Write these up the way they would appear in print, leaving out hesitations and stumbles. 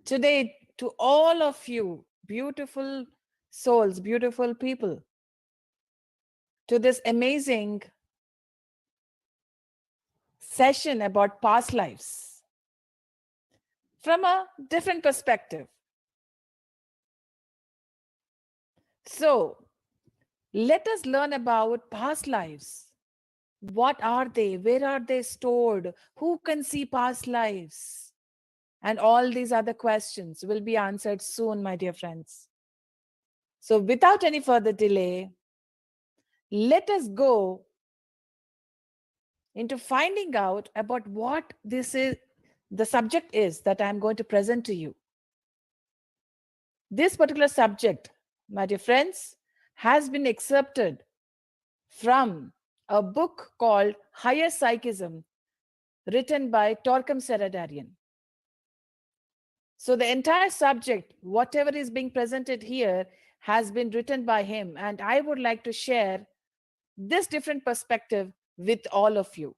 today to all of you, beautiful souls, beautiful people, to this amazing session about past lives from a different perspective. So, let us learn about past lives. What are they? Where are they stored? Who can see past lives? And all these other questions will be answered soon, my dear friends. So, without any further delay, let us go into finding out about what this is, the subject is that I'm going to present to you. This particular subject, my dear friends, has been excerpted from a book called Higher Psychism, written by Torquem Seradarian. So the entire subject, whatever is being presented here, has been written by him, and I would like to share this different perspective with all of you.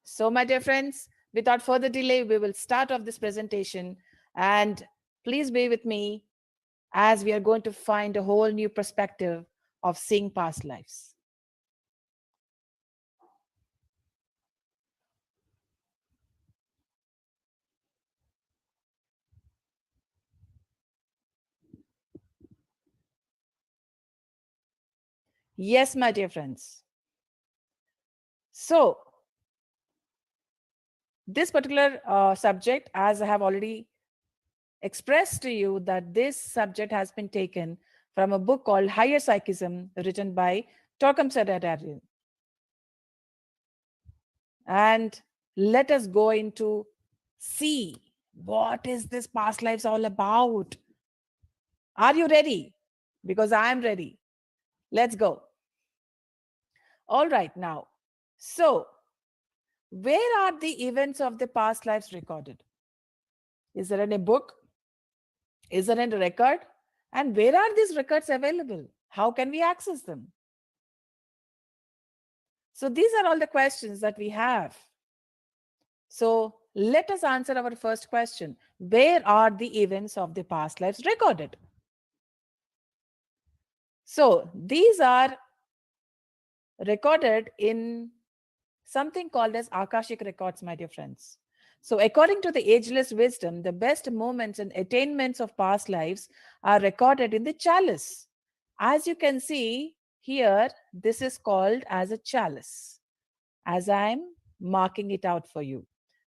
So, my dear friends, without further delay, we will start off this presentation, and please be with me as we are going to find a whole new perspective of seeing past lives. Yes, my dear friends. So, this particular subject, as I have already expressed to you, that this subject has been taken from a book called Higher Psychism, written by Torquem Seradarian. And let us go into see what is this past lives all about. Are you ready? Because I am ready. Let's go. All right, now. So, where are the events of the past lives recorded? Is there any book? Is there any record? And where are these records available? How can we access them? So, these are all the questions that we have. So, let us answer our first question. Where are the events of the past lives recorded? So, these are recorded in something called as Akashic records, my dear friends. So, according to the ageless wisdom, the best moments and attainments of past lives are recorded in the chalice. As you can see here, this is called as a chalice, as I'm marking it out for you.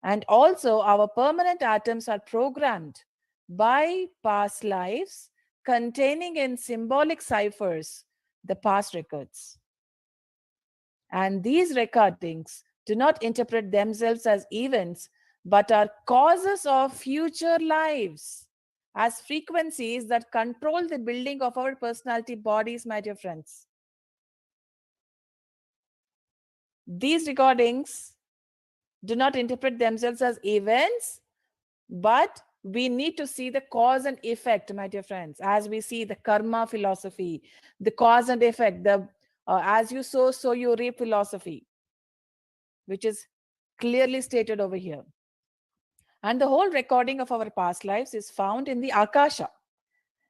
And also, our permanent atoms are programmed by past lives containing in symbolic ciphers the past records. And these recordings do not interpret themselves as events, but are causes of future lives, as frequencies that control the building of our personality bodies, my dear friends. These recordings do not interpret themselves as events, but we need to see the cause and effect, my dear friends, as we see the karma philosophy, the cause and effect, the as you sow, so you reap philosophy, which is clearly stated over here. And the whole recording of our past lives is found in the Akasha.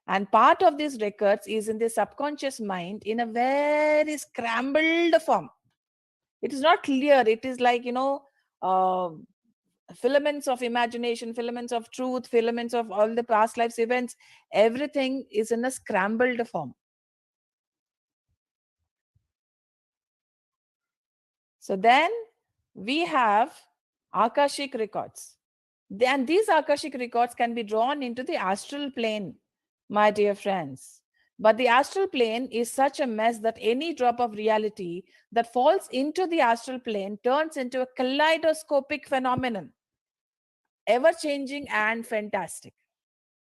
And part of these records is in the subconscious mind in a very scrambled form. It is not clear. It is like, uh, filaments of imagination, filaments of truth, filaments of all the past lives events. Everything is in a scrambled form. So then we have Akashic records. And these Akashic records can be drawn into the astral plane, my dear friends. But the astral plane is such a mess that any drop of reality that falls into the astral plane turns into a kaleidoscopic phenomenon, ever changing and fantastic.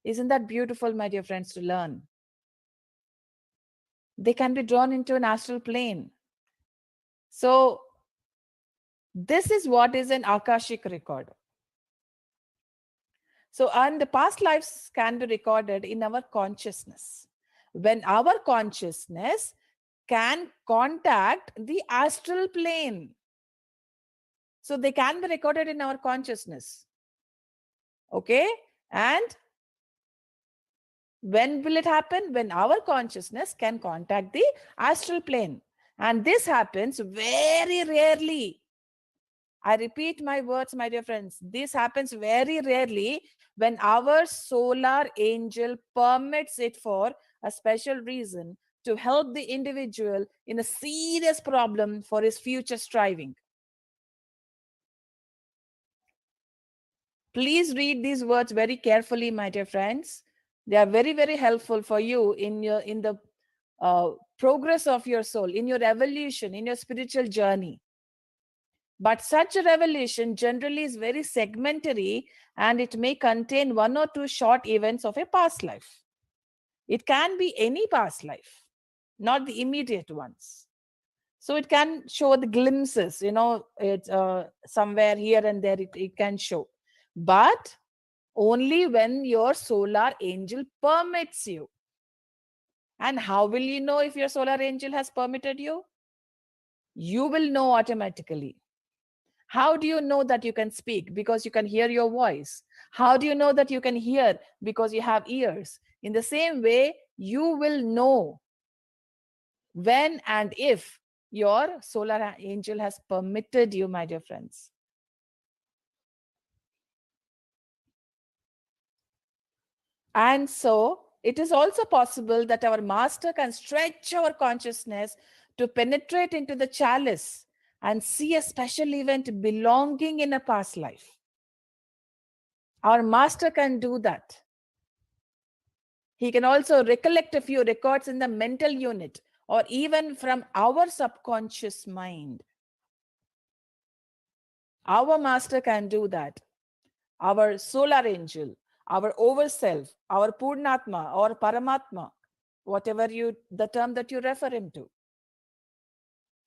Isn't that beautiful, my dear friends, to learn? They can be drawn into an astral plane. So, this is what is an Akashic record. So, and the past lives can be recorded in our consciousness. When our consciousness can contact the astral plane. So, they can be recorded in our consciousness. Okay? And when will it happen? When our consciousness can contact the astral plane. And this happens very rarely. I repeat my words, my dear friends. This happens very rarely when our solar angel permits it for a special reason to help the individual in a serious problem for his future striving. Please read these words very carefully, my dear friends. They are very, very helpful for you in the progress of your soul, in your evolution, in your spiritual journey. But such a revelation generally is very segmentary and it may contain one or two short events of a past life. It can be any past life, not the immediate ones. So it can show the glimpses, it's somewhere here and there it can show. But only when your solar angel permits you. And how will you know if your solar angel has permitted you? You will know automatically. How do you know that you can speak? Because you can hear your voice. How do you know that you can hear? Because you have ears. In the same way, you will know when and if your solar angel has permitted you, my dear friends. And so, it is also possible that our master can stretch our consciousness to penetrate into the chalice and see a special event belonging in a past life. Our master can do that. He can also recollect a few records in the mental unit or even from our subconscious mind. Our master can do that. Our solar angel, our overself, our Purnatma or Paramatma, whatever the term that you refer him to.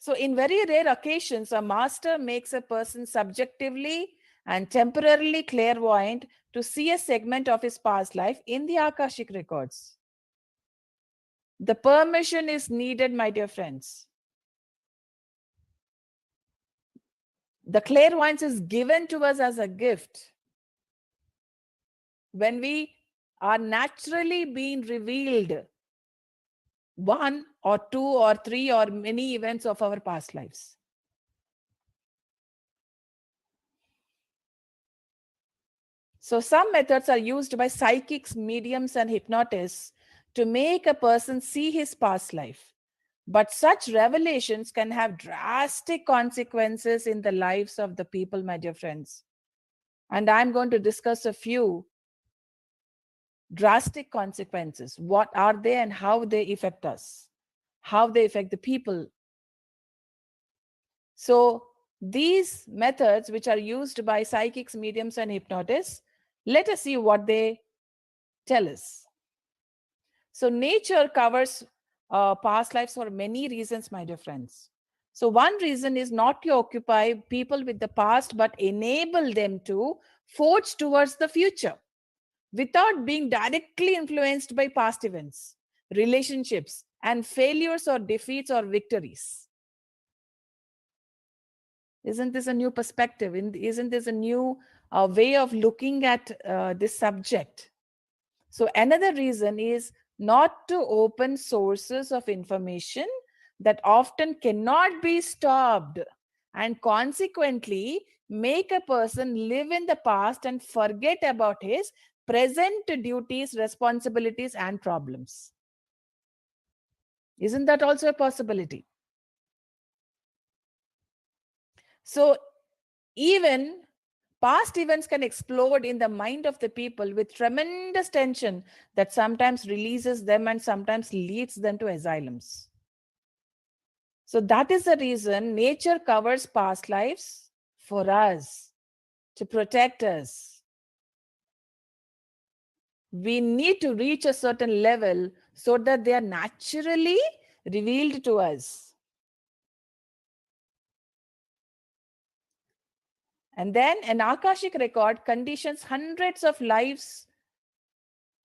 So, in very rare occasions, a master makes a person subjectively and temporarily clairvoyant to see a segment of his past life in the Akashic records. The permission is needed, my dear friends. The clairvoyance is given to us as a gift. When we are naturally being revealed one or two or three or many events of our past lives. So some methods are used by psychics, mediums, and hypnotists to make a person see his past life. But such revelations can have drastic consequences in the lives of the people, my dear friends. And I'm going to discuss a few drastic consequences. What are they and how they affect us, how they affect the people. So these methods, which are used by psychics, mediums, and hypnotists, let us see what they tell us. So nature covers past lives for many reasons, my dear friends. So one reason is not to occupy people with the past, but enable them to forge towards the future without being directly influenced by past events, relationships, and failures or defeats or victories. Isn't this a new perspective? Isn't this a new way of looking at this subject? So, another reason is not to open sources of information that often cannot be stopped and consequently make a person live in the past and forget about his present duties, responsibilities, and problems. Isn't that also a possibility? So, even past events can explode in the mind of the people with tremendous tension that sometimes releases them and sometimes leads them to asylums. So, that is the reason nature covers past lives for us to protect us. We need to reach a certain level so that they are naturally revealed to us. And then an Akashic record conditions hundreds of lives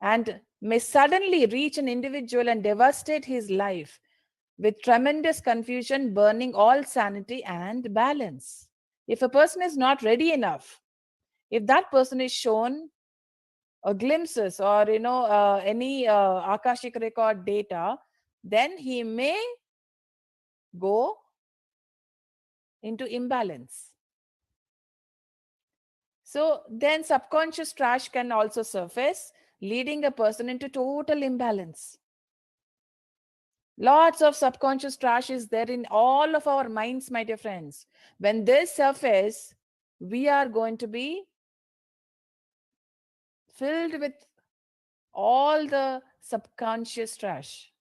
and may suddenly reach an individual and devastate his life with tremendous confusion, burning all sanity and balance. If a person is not ready enough, if that person is shown or glimpses, or any akashic record data, then he may go into imbalance. So then subconscious trash can also surface, leading a person into total imbalance. Lots of subconscious trash is there in all of our minds, my dear friends. When this surface, we are going to be filled with all the subconscious trash.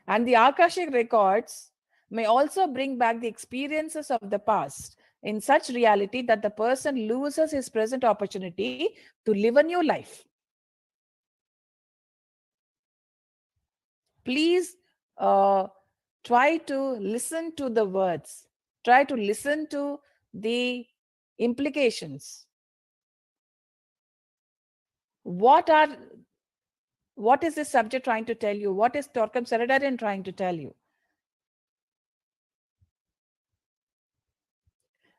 And the Akashic records may also bring back the experiences of the past in such reality that the person loses his present opportunity to live a new life. Please uh, try to listen to the words, try to listen to the implications. What are what is this subject trying to tell you? What is Torquem Seradarian trying to tell you?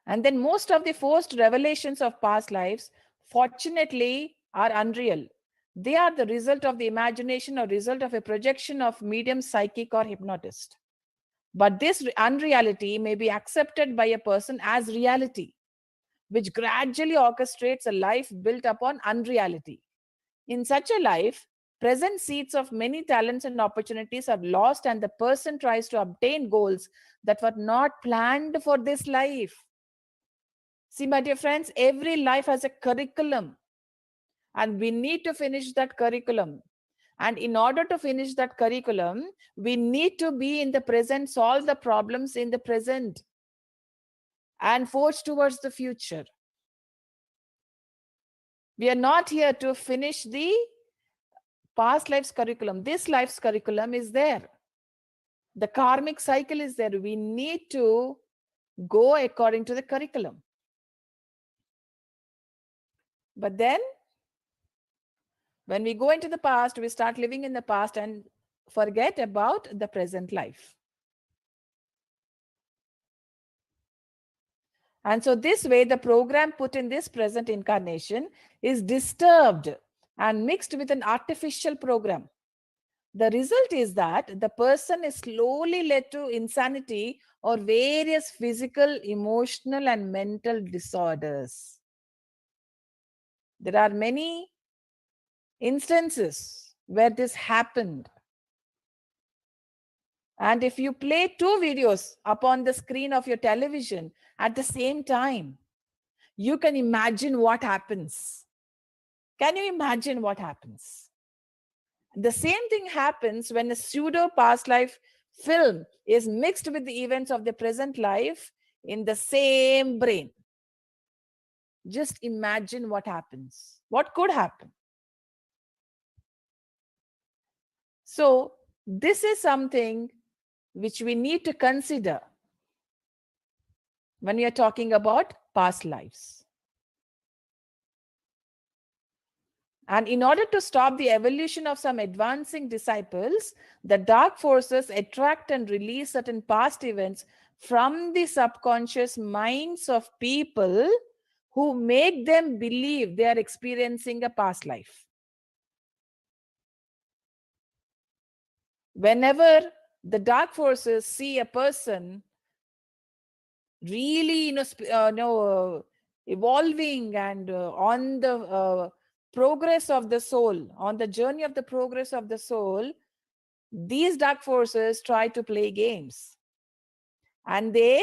And then most of the forced revelations of past lives, fortunately, are unreal. They are the result of the imagination or result of a projection of medium, psychic, or hypnotist. But this unreality may be accepted by a person as reality, which gradually orchestrates a life built upon unreality. In such a life, present seeds of many talents and opportunities are lost, and the person tries to obtain goals that were not planned for this life. See, my dear friends, every life has a curriculum, and we need to finish that curriculum. And in order to finish that curriculum, we need to be in the present, solve the problems in the present, and forge towards the future. We are not here to finish the past life's curriculum. This life's curriculum is there. The karmic cycle is there. We need to go according to the curriculum. But then, when we go into the past, we start living in the past and forget about the present life. And so, this way, the program put in this present incarnation is disturbed and mixed with an artificial program. The result is that the person is slowly led to insanity or various physical, emotional, and mental disorders. There are many instances where this happened. And if you play two videos upon the screen of your television at the same time, you can imagine what happens. Can you imagine what happens? The same thing happens when a pseudo past life film is mixed with the events of the present life in the same brain. Just imagine what happens. What could happen? So, this is something which we need to consider when we are talking about past lives. And in order to stop the evolution of some advancing disciples, the dark forces attract and release certain past events from the subconscious minds of people who make them believe they are experiencing a past life. Whenever the dark forces see a person really, evolving and on the progress of the soul, on the journey of the progress of the soul, these dark forces try to play games. And they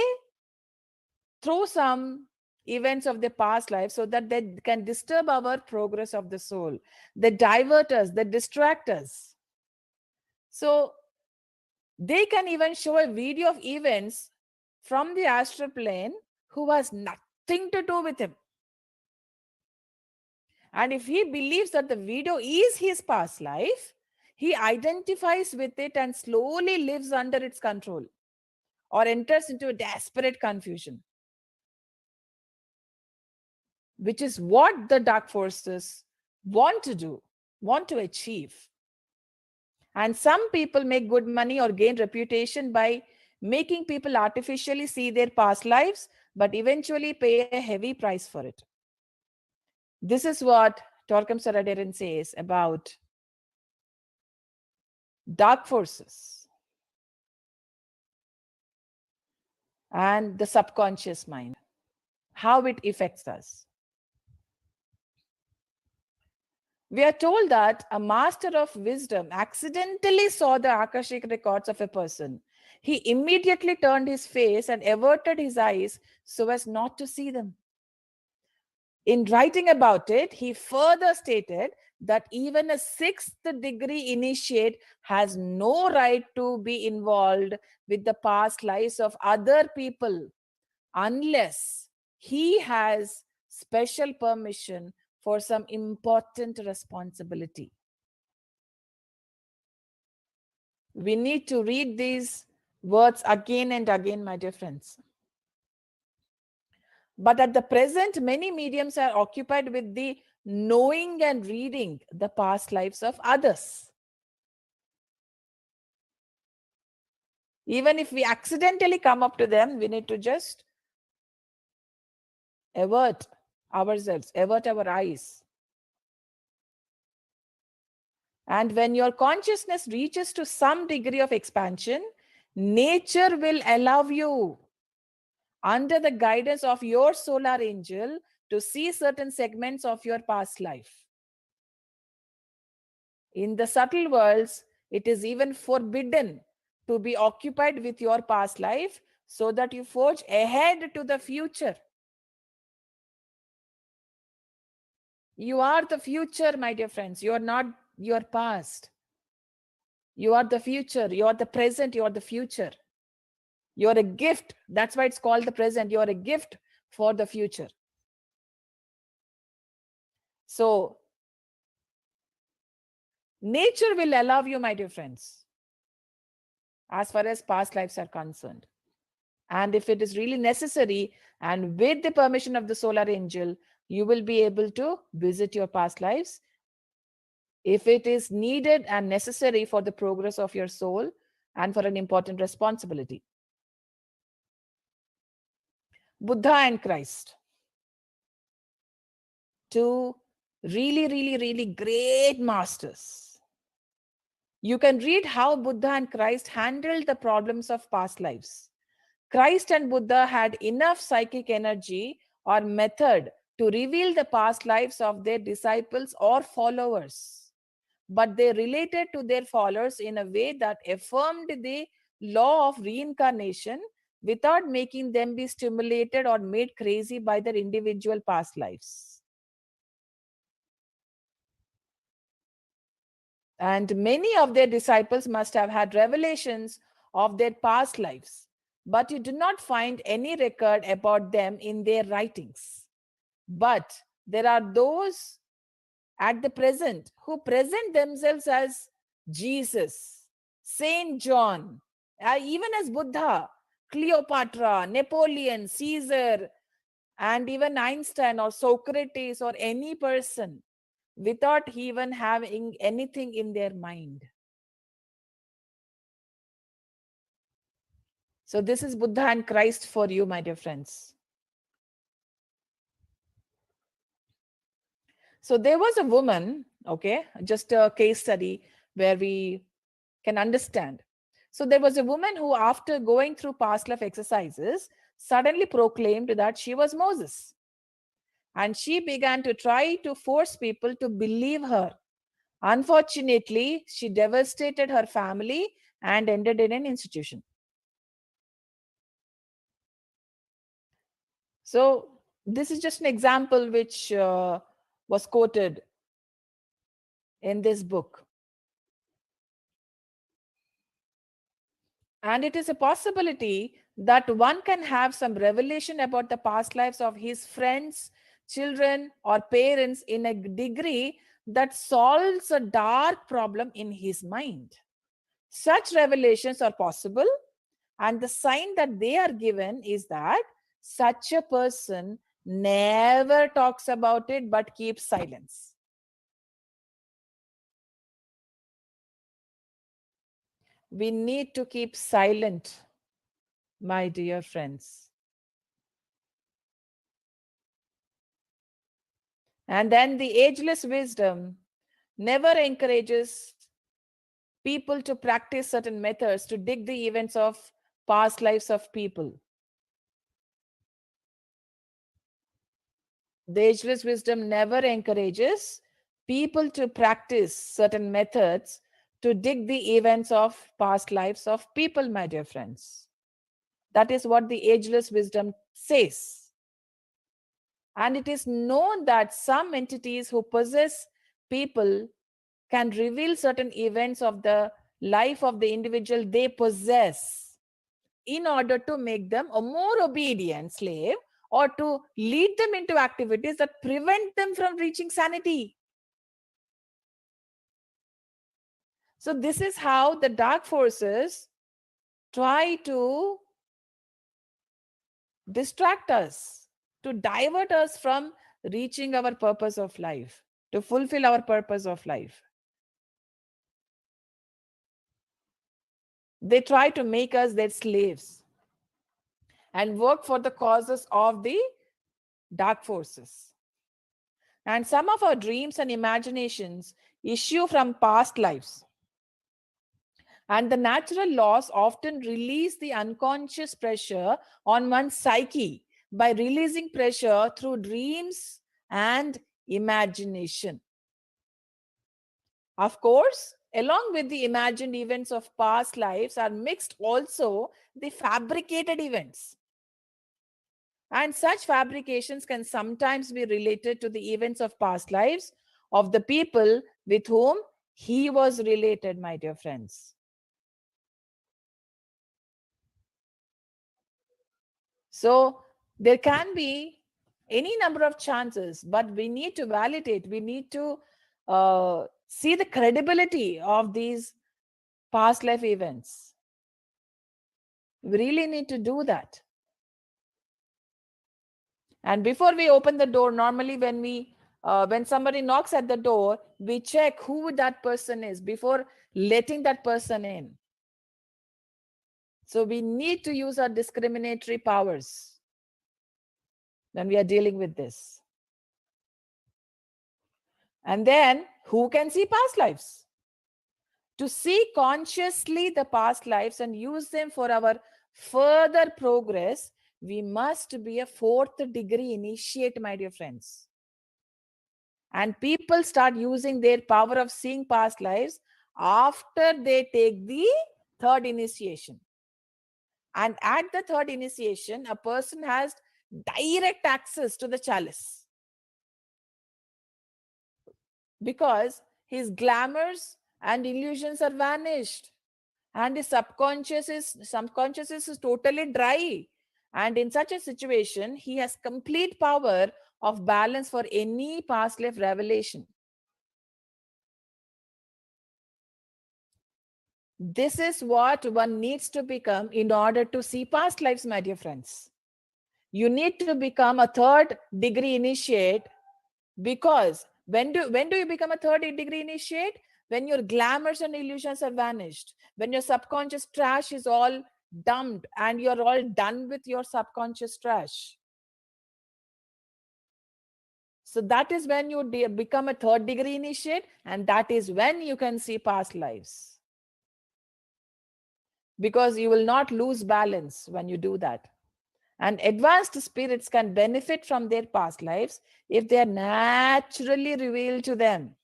throw some events of the past life so that they can disturb our progress of the soul. They divert us, they distract us. So they can even show a video of events from the astral plane who has nothing to do with him. And if he believes that the video is his past life, he identifies with it and slowly lives under its control or enters into a desperate confusion, which is what the dark forces want to do, want to achieve. And some people make good money or gain reputation by making people artificially see their past lives, but eventually pay a heavy price for it. This is what Torquem Saraderen says about dark forces and the subconscious mind, how it affects us. We are told that a master of wisdom accidentally saw the Akashic records of a person. He immediately turned his face and averted his eyes so as not to see them. In writing about it, he further stated that even a sixth degree initiate has no right to be involved with the past lives of other people unless he has special permission for some important responsibility. We need to read these words again and again, my dear friends. But at the present, many mediums are occupied with the knowing and reading the past lives of others. Even if we accidentally come up to them, we need to just avert ourselves, avert our eyes. And when your consciousness reaches to some degree of expansion, nature will allow you, under the guidance of your solar angel, to see certain segments of your past life. In the subtle worlds, it is even forbidden to be occupied with your past life so that you forge ahead to the future. You are the future, my dear friends. You are not your past. You are the future. You are the present. You are the future. You are a gift. That's why it's called the present. You are a gift for the future. So, nature will allow you, my dear friends, as far as past lives are concerned. And if it is really necessary, and with the permission of the solar angel, you will be able to visit your past lives if it is needed and necessary for the progress of your soul and for an important responsibility. Buddha and Christ, two really great masters. You can read how Buddha and Christ handled the problems of past lives. Christ and Buddha had enough psychic energy or method to reveal the past lives of their disciples or followers. But they related to their followers in a way that affirmed the law of reincarnation without making them be stimulated or made crazy by their individual past lives. And many of their disciples must have had revelations of their past lives, but you do not find any record about them in their writings. But there are those at the present who present themselves as Jesus, Saint John, even as Buddha, Cleopatra, Napoleon, Caesar, and even Einstein or Socrates or any person without even having anything in their mind. So, this is Buddha and Christ for you, my dear friends. So, there was a woman, okay, just a case study where we can understand. So, there was a woman who, after going through past life exercises, suddenly proclaimed that she was Moses. And she began to try to force people to believe her. Unfortunately, she devastated her family and ended in an institution. So, this is just an example which was quoted in this book. And it is a possibility that one can have some revelation about the past lives of his friends, children, or parents in a degree that solves a dark problem in his mind. Such revelations are possible, and the sign that they are given is that such a person never talks about it but keeps silence. We need to keep silent, my dear friends. And then the ageless wisdom never encourages people to practice certain methods to dig the events of past lives of people. The ageless wisdom never encourages people to practice certain methods to dig the events of past lives of people, my dear friends. That is what the ageless wisdom says. And it is known that some entities who possess people can reveal certain events of the life of the individual they possess in order to make them a more obedient slave or to lead them into activities that prevent them from reaching sanity. So, this is how the dark forces try to distract us, to divert us from reaching our purpose of life, to fulfill our purpose of life. They try to make us their slaves and work for the causes of the dark forces. And some of our dreams and imaginations issue from past lives. And the natural laws often release the unconscious pressure on one's psyche by releasing pressure through dreams and imagination. Of course, along with the imagined events of past lives are mixed also the fabricated events. And such fabrications can sometimes be related to the events of past lives of the people with whom he was related, my dear friends. So there can be any number of chances, but we need to validate, we need to see the credibility of these past life events. We really need to do that. And before we open the door, normally when somebody knocks at the door, we check who that person is before letting that person in. So we need to use our discriminatory powers when we are dealing with this. And then who can see past lives? To see consciously the past lives and use them for our further progress, we must be a fourth degree initiate, my dear friends. And people start using their power of seeing past lives after they take the third initiation. And at the third initiation, a person has direct access to the chalice because his glamours and illusions are vanished, and his subconscious is totally dry. And in such a situation, he has complete power of balance for any past life revelation. This is what one needs to become in order to see past lives, my dear friends. You need to become a third degree initiate, because when do you become a third degree initiate? When your glamours and illusions are vanished, when your subconscious trash is all dumped and you're all done with your subconscious trash. So that is when you become a third degree initiate, and that is when you can see past lives. Because you will not lose balance when you do that. And advanced spirits can benefit from their past lives if they are naturally revealed to them.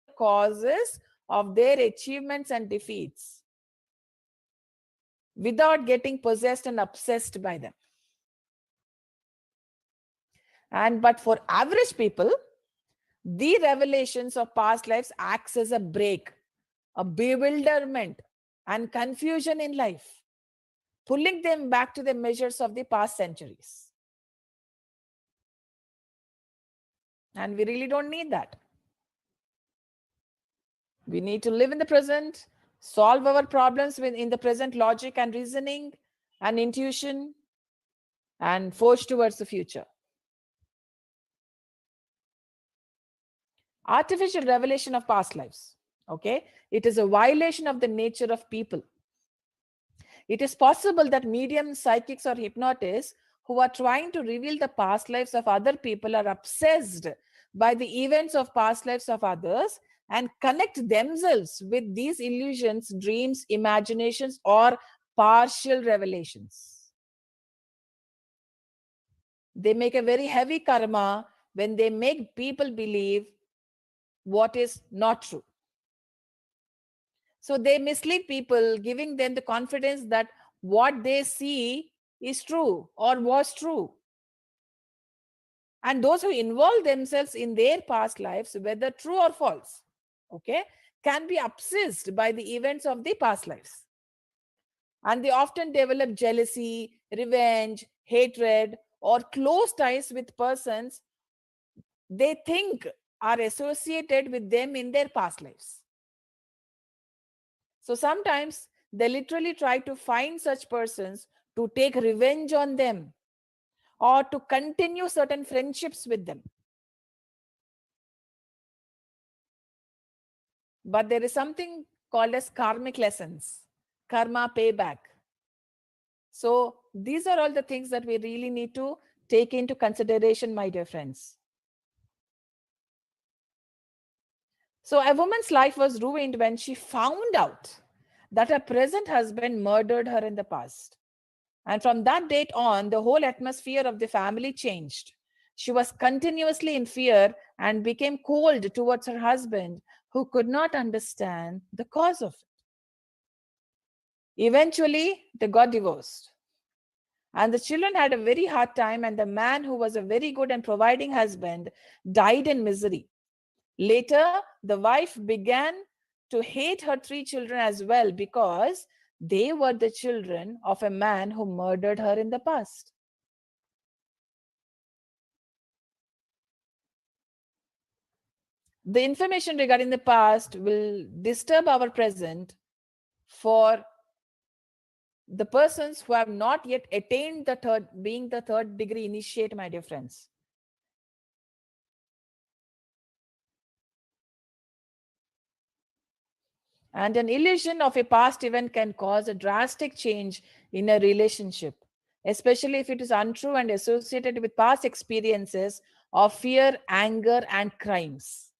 The causes of their achievements and defeats without getting possessed and obsessed by them. But for average people, the revelations of past lives acts as a break, a bewilderment and confusion in life, pulling them back to the measures of the past centuries. And we really don't need that. We need to live in the present, solve our problems in the present logic and reasoning and intuition, and forge towards the future. Artificial revelation of past lives. Okay, it is a violation of the nature of people. It is possible that mediums, psychics, or hypnotists who are trying to reveal the past lives of other people are obsessed by the events of past lives of others and connect themselves with these illusions, dreams, imaginations, or partial revelations. They make a very heavy karma when they make people believe what is not true. So they mislead people, giving them the confidence that what they see is true or was true. And those who involve themselves in their past lives, whether true or false, okay, can be obsessed by the events of the past lives. And they often develop jealousy, revenge, hatred, or close ties with persons they think are associated with them in their past lives. So sometimes they literally try to find such persons to take revenge on them or to continue certain friendships with them. But there is something called as karmic lessons, karma payback. So these are all the things that we really need to take into consideration, my dear friends. So a woman's life was ruined when she found out that her present husband murdered her in the past. And from that date on, the whole atmosphere of the family changed. She was continuously in fear and became cold towards her husband, who could not understand the cause of it. Eventually, they got divorced. And the children had a very hard time, and the man, who was a very good and providing husband, died in misery. Later, the wife began to hate her three children as well because they were the children of a man who murdered her in the past. The information regarding the past will disturb our present for the persons who have not yet attained the third, being the third degree initiate, my dear friends. And an illusion of a past event can cause a drastic change in a relationship, especially if it is untrue and associated with past experiences of fear, anger, and crimes.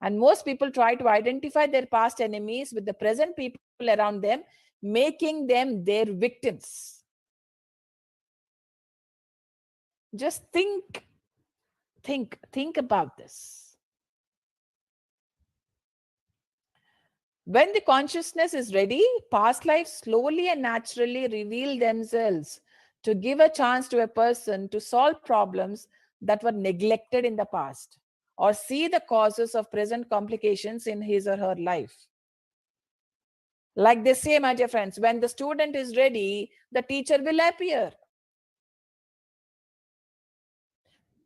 And most people try to identify their past enemies with the present people around them, making them their victims. Just think about this. When the consciousness is ready, past lives slowly and naturally reveal themselves to give a chance to a person to solve problems that were neglected in the past or see the causes of present complications in his or her life. Like they say, my dear friends, when the student is ready, the teacher will appear.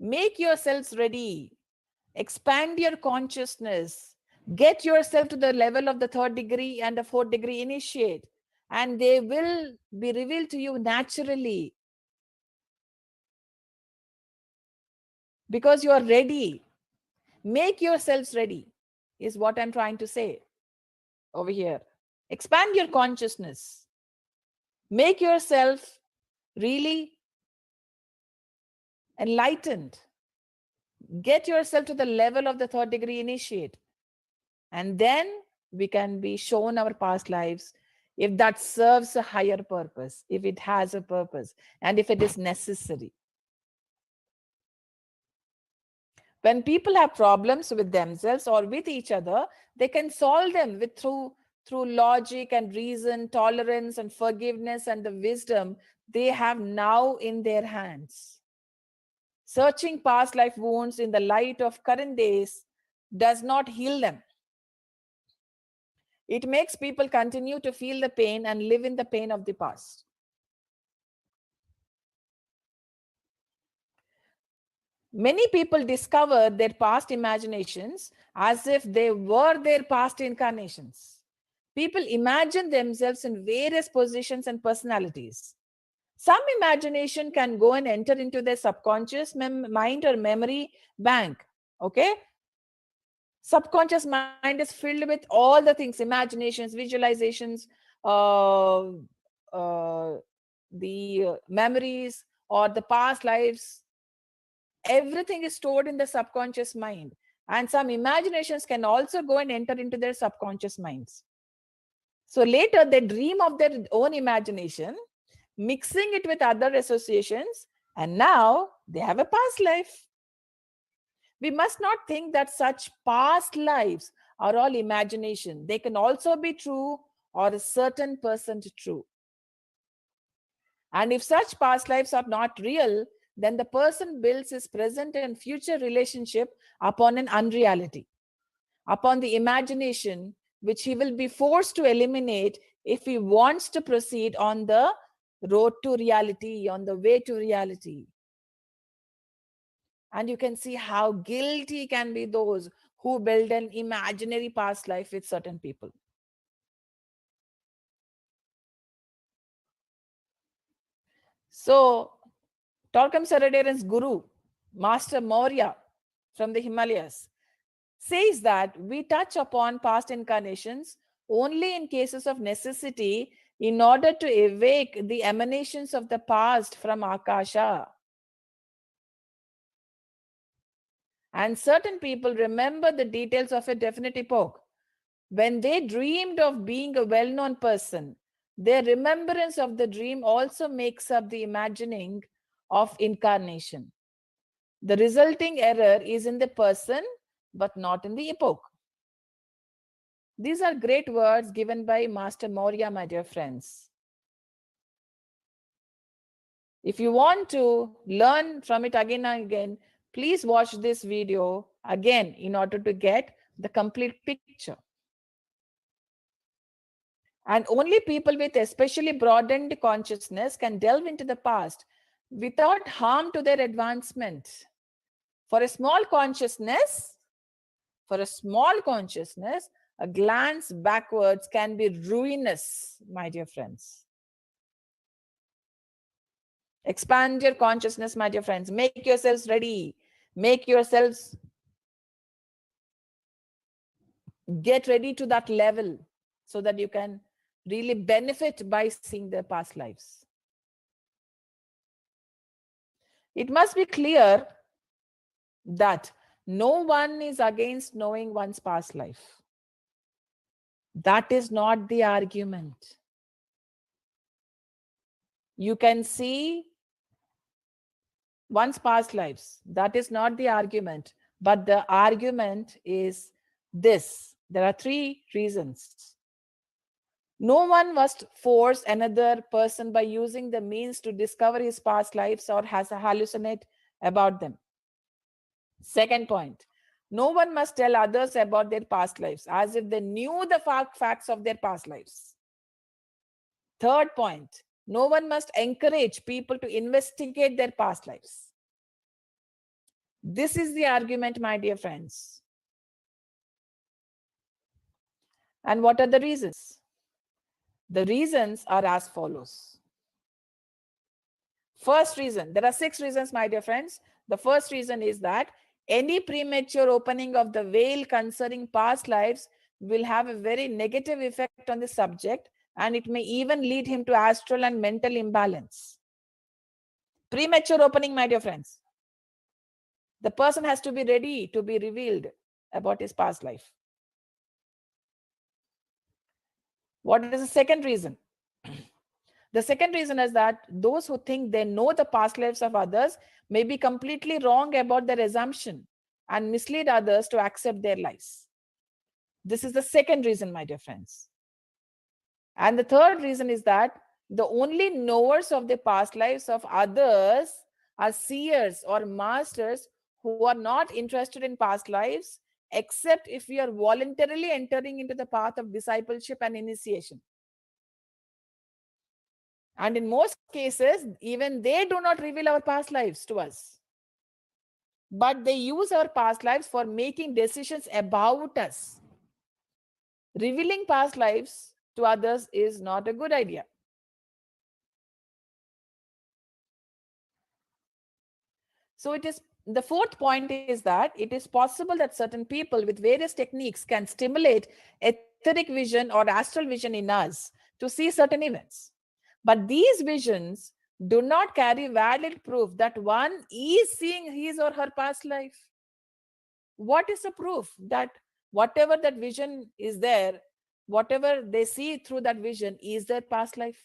Make yourselves ready. Expand your consciousness. Get yourself to the level of the third degree and the fourth degree initiate, and they will be revealed to you naturally because you are ready. Make yourselves ready, is what I'm trying to say over here. Expand your consciousness. Make yourself really enlightened. Get yourself to the level of the third degree initiate, and then we can be shown our past lives if that serves a higher purpose, if it has a purpose, and if it is necessary. When people have problems with themselves or with each other, they can solve them with through logic and reason, tolerance and forgiveness and the wisdom they have now in their hands. Searching past life wounds in the light of current days does not heal them. It makes people continue to feel the pain and live in the pain of the past. Many people discover their past imaginations as if they were their past incarnations. People imagine themselves in various positions and personalities. Some imagination can go and enter into their subconscious mind or memory bank. Okay? Subconscious mind is filled with all the things, imaginations, visualizations, uh, uh, the memories or the past lives, everything is stored in the subconscious mind. And some imaginations can also go and enter into their subconscious minds. So later they dream of their own imagination, mixing it with other associations, and now they have a past life. We must not think that such past lives are all imagination. They can also be true or a certain percent true. And if such past lives are not real, then the person builds his present and future relationship upon an unreality, upon the imagination, which he will be forced to eliminate if he wants to proceed on the road to reality, on the way to reality. And you can see how guilty can be those who build an imaginary past life with certain people. So, Torkam Saraderan's guru, Master Maurya from the Himalayas, says that we touch upon past incarnations only in cases of necessity in order to awake the emanations of the past from Akasha. And certain people remember the details of a definite epoch. When they dreamed of being a well known person, their remembrance of the dream also makes up the imagining of incarnation. The resulting error is in the person, but not in the epoch. These are great words given by Master Maurya, my dear friends. If you want to learn from it again and again, please watch this video again in order to get the complete picture. And only people with especially broadened consciousness can delve into the past without harm to their advancement. For a small consciousness, for a small consciousness, a glance backwards can be ruinous, my dear friends. Expand your consciousness, my dear friends. Make yourselves ready. Make yourselves get ready to that level so that you can really benefit by seeing their past lives. It must be clear that no one is against knowing one's past life. That is not the argument. You can see one's past lives. That is not the argument. But the argument is this. There are three reasons. No one must force another person by using the means to discover his past lives or has a hallucinate about them. Second point, no one must tell others about their past lives as if they knew the facts of their past lives. Third point, no one must encourage people to investigate their past lives. This is the argument, my dear friends. And what are the reasons? The reasons are as follows. First reason, there are 6 reasons, my dear friends. The first reason is that any premature opening of the veil concerning past lives will have a very negative effect on the subject, and it may even lead him to astral and mental imbalance. Premature opening, my dear friends. The person has to be ready to be revealed about his past life. What is the second reason? The second reason is that those who think they know the past lives of others may be completely wrong about their assumption and mislead others to accept their lies. This is the second reason, my dear friends. And the third reason is that the only knowers of the past lives of others are seers or masters who are not interested in past lives, except if we are voluntarily entering into the path of discipleship and initiation. And in most cases, even they do not reveal our past lives to us. But they use our past lives for making decisions about us. Revealing past lives to others is not a good idea. So the fourth point is that it is possible that certain people with various techniques can stimulate etheric vision or astral vision in us to see certain events. But these visions do not carry valid proof that one is seeing his or her past life. What is the proof that whatever that vision is there, whatever they see through that vision is their past life?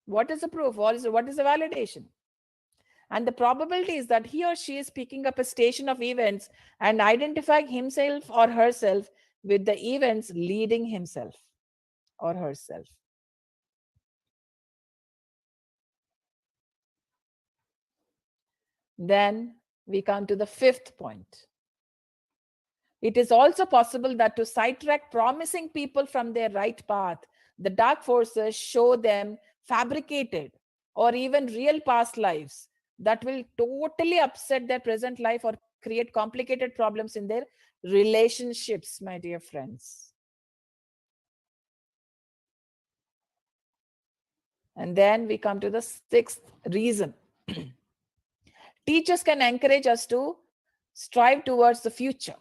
What is the proof? What is the validation? And the probability is that he or she is picking up a station of events and identifying himself or herself with the events leading himself or herself. Then we come to the fifth point. It is also possible that to sidetrack promising people from their right path, the dark forces show them fabricated or even real past lives that will totally upset their present life or create complicated problems in their relationships, my dear friends. And then we come to the sixth reason. Teachers can encourage us to strive towards the future.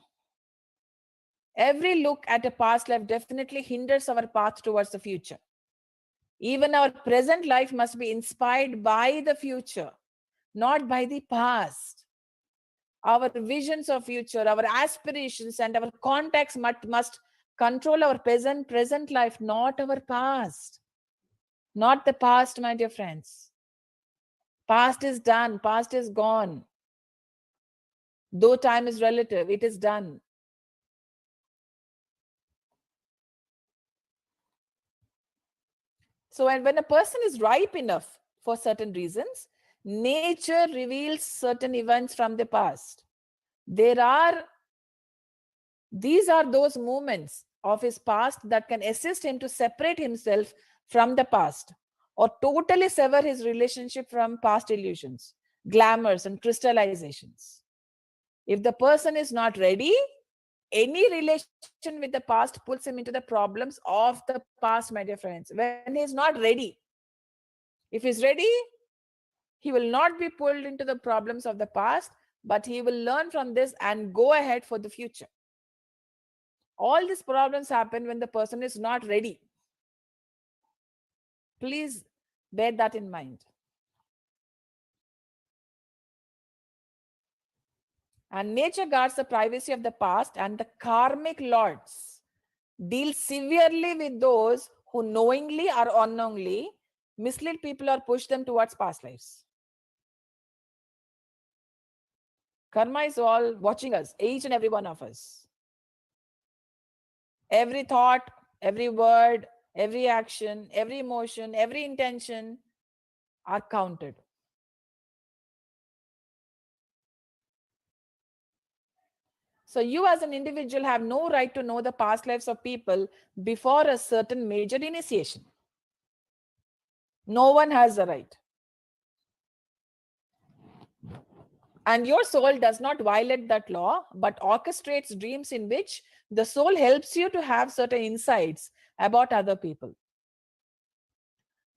Every look at a past life definitely hinders our path towards the future. Even our present life must be inspired by the future, not by the past. Our visions of future, our aspirations, and our contacts must control our present life, not our past. Not the past, my dear friends. Past is done, past is gone. Though time is relative, it is done. So, when a person is ripe enough for certain reasons, nature reveals certain events from the past. These are those moments of his past that can assist him to separate himself from the past or totally sever his relationship from past illusions, glamours, and crystallizations. If the person is not ready, any relation with the past pulls him into the problems of the past, my dear friends. When he is not ready, if he's ready, he will not be pulled into the problems of the past, but he will learn from this and go ahead for the future. All these problems happen when the person is not ready. Please bear that in mind. And nature guards the privacy of the past, and the karmic lords deal severely with those who knowingly or unknowingly mislead people or push them towards past lives. Karma is all watching us, each and every one of us. Every thought, every word, every action, every emotion, every intention are counted. So, you as an individual have no right to know the past lives of people before a certain major initiation. No one has the right. And your soul does not violate that law, but orchestrates dreams in which the soul helps you to have certain insights about other people.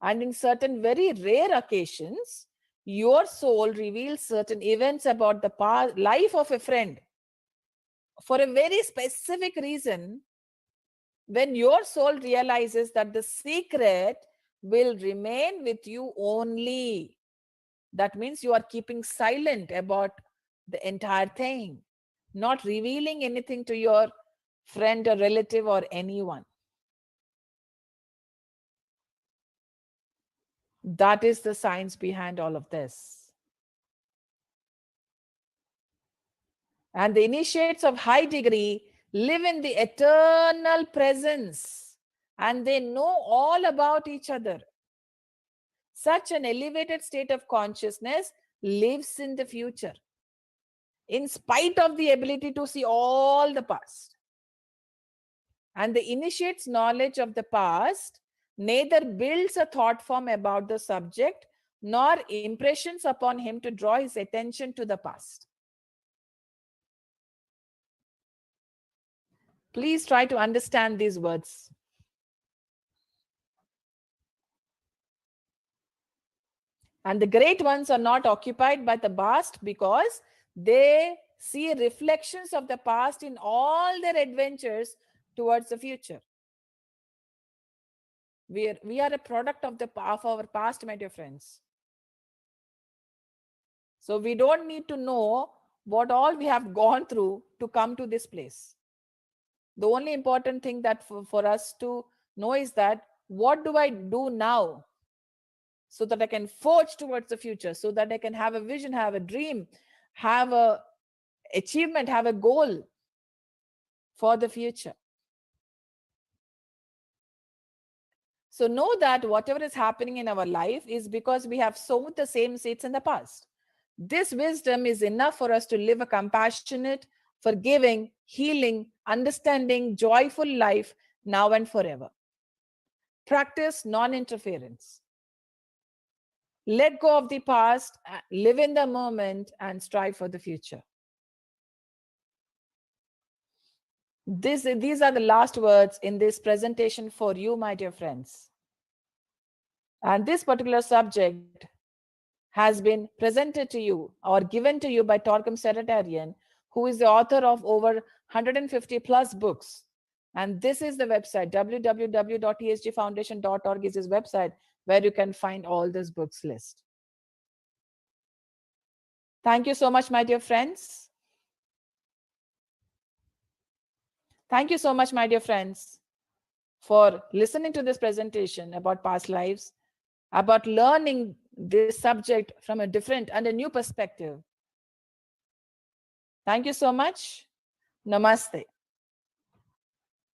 And in certain very rare occasions, your soul reveals certain events about the past life of a friend for a very specific reason. When your soul realizes that the secret will remain with you only, that means you are keeping silent about the entire thing, not revealing anything to your friend or relative or anyone. That is the science behind all of this. And the initiates of high degree live in the eternal presence and they know all about each other. Such an elevated state of consciousness lives in the future, in spite of the ability to see all the past. And the initiate's knowledge of the past neither builds a thought form about the subject nor impressions upon him to draw his attention to the past. Please try to understand these words. And the great ones are not occupied by the past because they see reflections of the past in all their adventures towards the future. We are a product of our past, my dear friends. So we don't need to know what all we have gone through to come to this place. The only important thing that for us to know is that what do I do now so that I can forge towards the future, so that I can have a vision, have a dream, have a achievement, have a goal for the future. So know that whatever is happening in our life is because we have sown the same seeds in the past. This wisdom is enough for us to live a compassionate, forgiving, healing, understanding, joyful life now and forever. Practice non interference. Let go of the past, live in the moment, and strive for the future. These are the last words in this presentation for you, my dear friends. And this particular subject has been presented to you or given to you by Torquem Seratarian, who is the author of over 150 plus books. And this is the website, www.esgfoundation.org is his website, where you can find all this books list. Thank you so much, my dear friends. Thank you so much, my dear friends, for listening to this presentation about past lives, about learning this subject from a different and a new perspective. Thank you so much. Namaste.